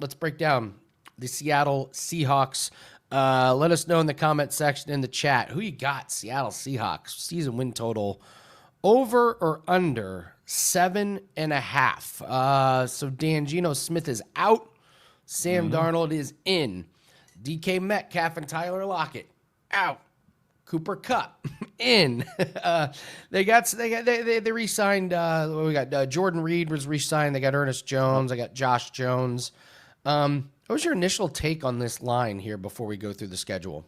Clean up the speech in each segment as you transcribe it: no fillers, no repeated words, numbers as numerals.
let's break down the Seattle Seahawks. Let us know in the comment section in the chat who you got. Seattle Seahawks season win total over or under 7.5. So Dan, Geno Smith is out. Sam Darnold is in. DK Metcalf and Tyler Lockett out. Cooper Kupp in. They re-signed. We got Jordan Reed was re-signed. They got Ernest Jones. I got Josh Jones. What was your initial take on this line here before we go through the schedule?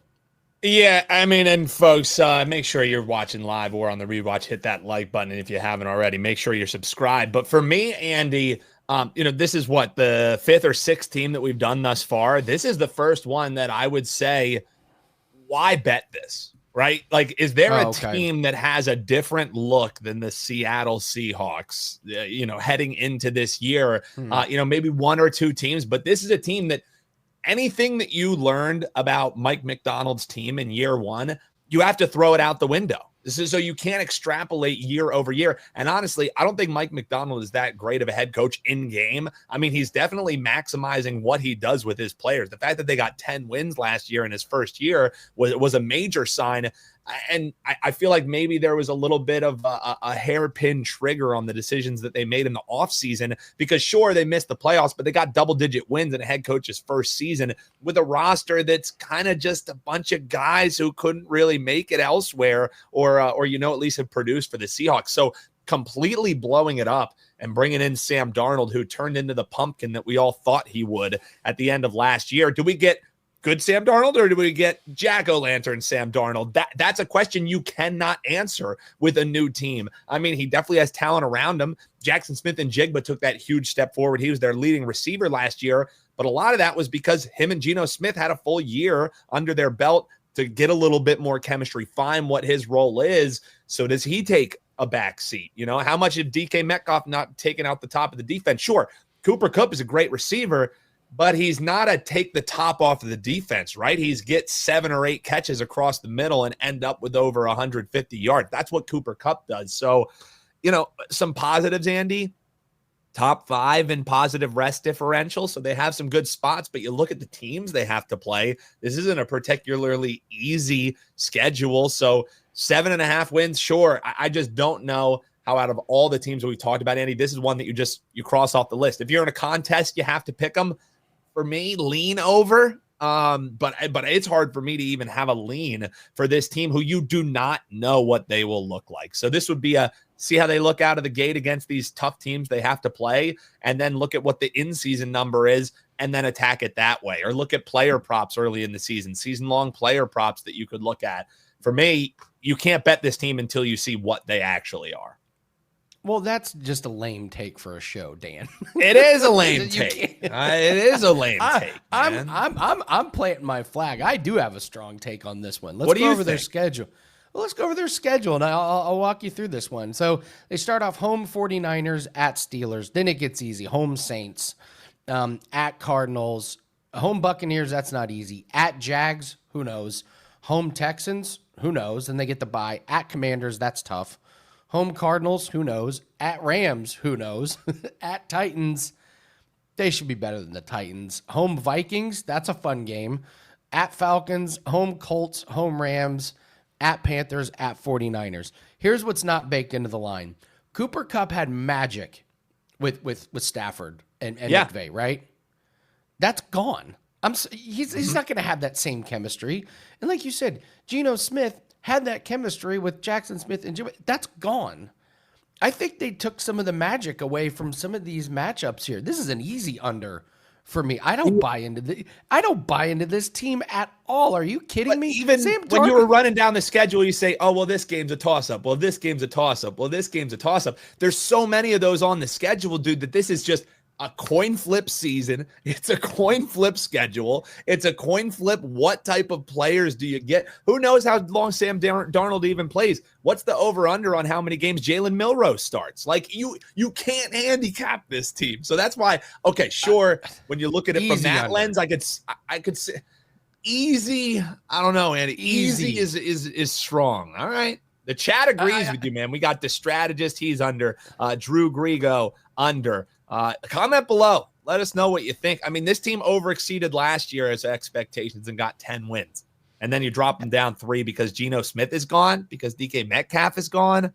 Yeah, I mean, and folks, make sure you're watching live or on the rewatch. Hit that like button, and if you haven't already, make sure you're subscribed. But for me, Andy, this is what, the 5th or 6th team that we've done thus far. This is the first one that I would say, why bet this? Right? Like, is there a team that has a different look than the Seattle Seahawks, heading into this year? Maybe one or two teams, but this is a team that anything that you learned about Mike Macdonald's team in year one, you have to throw it out the window. This is so you can't extrapolate year over year. And honestly, I don't think Mike Macdonald is that great of a head coach in game. I mean, he's definitely maximizing what he does with his players. The fact that they got 10 wins last year in his first year was a major sign. And I feel like maybe there was a little bit of a hairpin trigger on the decisions that they made in the offseason, because sure, they missed the playoffs, but they got double-digit wins in a head coach's first season with a roster that's kind of just a bunch of guys who couldn't really make it elsewhere or at least have produced for the Seahawks. So completely blowing it up and bringing in Sam Darnold, who turned into the pumpkin that we all thought he would at the end of last year. Do we get good Sam Darnold, or do we get jack-o'-lantern Sam Darnold? That's a question you cannot answer with a new team. I mean, he definitely has talent around him. Jackson Smith and Jigba took that huge step forward. He was their leading receiver last year, but a lot of that was because him and Geno Smith had a full year under their belt to get a little bit more chemistry, find what his role is. So does he take a back seat? How much of DK Metcalf not taking out the top of the defense? Sure, Cooper Kupp is a great receiver, but he's not a take the top off of the defense, right? He's get 7 or 8 catches across the middle and end up with over 150 yards. That's what Cooper Kupp does. So, some positives, Andy. Top 5 in positive rest differential. So they have some good spots, but you look at the teams they have to play. This isn't a particularly easy schedule. So 7.5 wins, sure. I just don't know how out of all the teams that we've talked about, Andy, this is one that you cross off the list. If you're in a contest, you have to pick them. For me, lean over. But it's hard for me to even have a lean for this team who you do not know what they will look like. So this would be see how they look out of the gate against these tough teams they have to play, and then look at what the in-season number is and then attack it that way. Or look at player props early in the season-long player props that you could look at. For me, you can't bet this team until you see what they actually are. Well, that's just a lame take for a show, Dan. It is a lame take. It is a lame take. I'm planting my flag. I do have a strong take on this one. Let's go over their schedule. Well, let's go over their schedule, and I'll walk you through this one. So they start off home 49ers, at Steelers. Then it gets easy. Home Saints, at Cardinals, home Buccaneers. That's not easy. At Jags, who knows? Home Texans, who knows? Then they get the bye. At Commanders, that's tough. Home Cardinals, who knows? At Rams, who knows? At Titans, they should be better than the Titans. Home Vikings, that's a fun game. At Falcons, home Colts, home Rams, at Panthers, at 49ers. Here's what's not baked into the line. Cooper Kupp had magic with Stafford and McVay, right? That's gone. He's not going to have that same chemistry. And like you said, Geno Smith had that chemistry with Jackson Smith and Jim. That's gone. I think they took some of the magic away from some of these matchups here. This is an easy under for me. I don't buy into this team at all. Are you kidding me? Even when you were running down the schedule, you say, oh, well, this game's a toss-up. Well, this game's a toss-up. Well, this game's a toss-up. There's so many of those on the schedule, dude, that this is just a coin flip season. It's a coin flip schedule. It's a coin flip. What type of players do you get? Who knows how long Sam Darnold even plays? What's the over-under on how many games Jalen Milroe starts? Like, you can't handicap this team. So that's why, okay, sure, when you look at it from that lens, I could say easy. I don't know, Andy. Easy is strong. All right. The chat agrees with you, man. We got the strategist. He's under. Drew Grigo under. Comment below. Let us know what you think. I mean, this team overexceeded last year as expectations and got 10 wins. And then you drop them down 3 because Geno Smith is gone, because DK Metcalf is gone.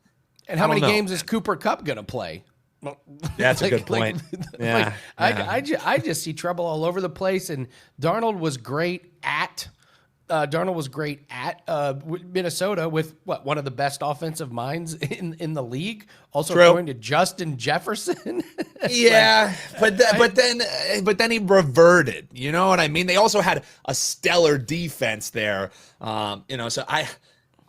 And how many games is Cooper Kupp going to play? Yeah, that's a good point. Yeah, I just see trouble all over the place. And Darnold was great at Minnesota with one of the best offensive minds in the league. Also going to Justin Jefferson. Yeah, but then he reverted. You know what I mean? They also had a stellar defense there. So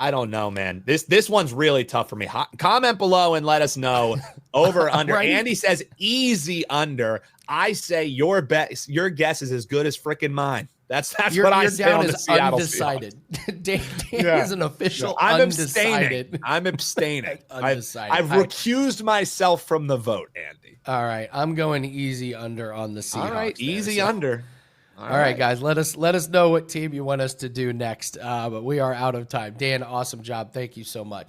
I don't know, man. This one's really tough for me. Comment below and let us know over or under. Right. Andy says easy under. I say your guess is as good as freaking mine. That's what I say on the Seattle undecided. Dan is an official I'm undecided. I'm abstaining. Undecided. I've recused myself from the vote, Andy. All right, I'm going easy under on the Seahawks. All right, easy under. All right, guys, let us know what team you want us to do next. But we are out of time. Dan, awesome job. Thank you so much.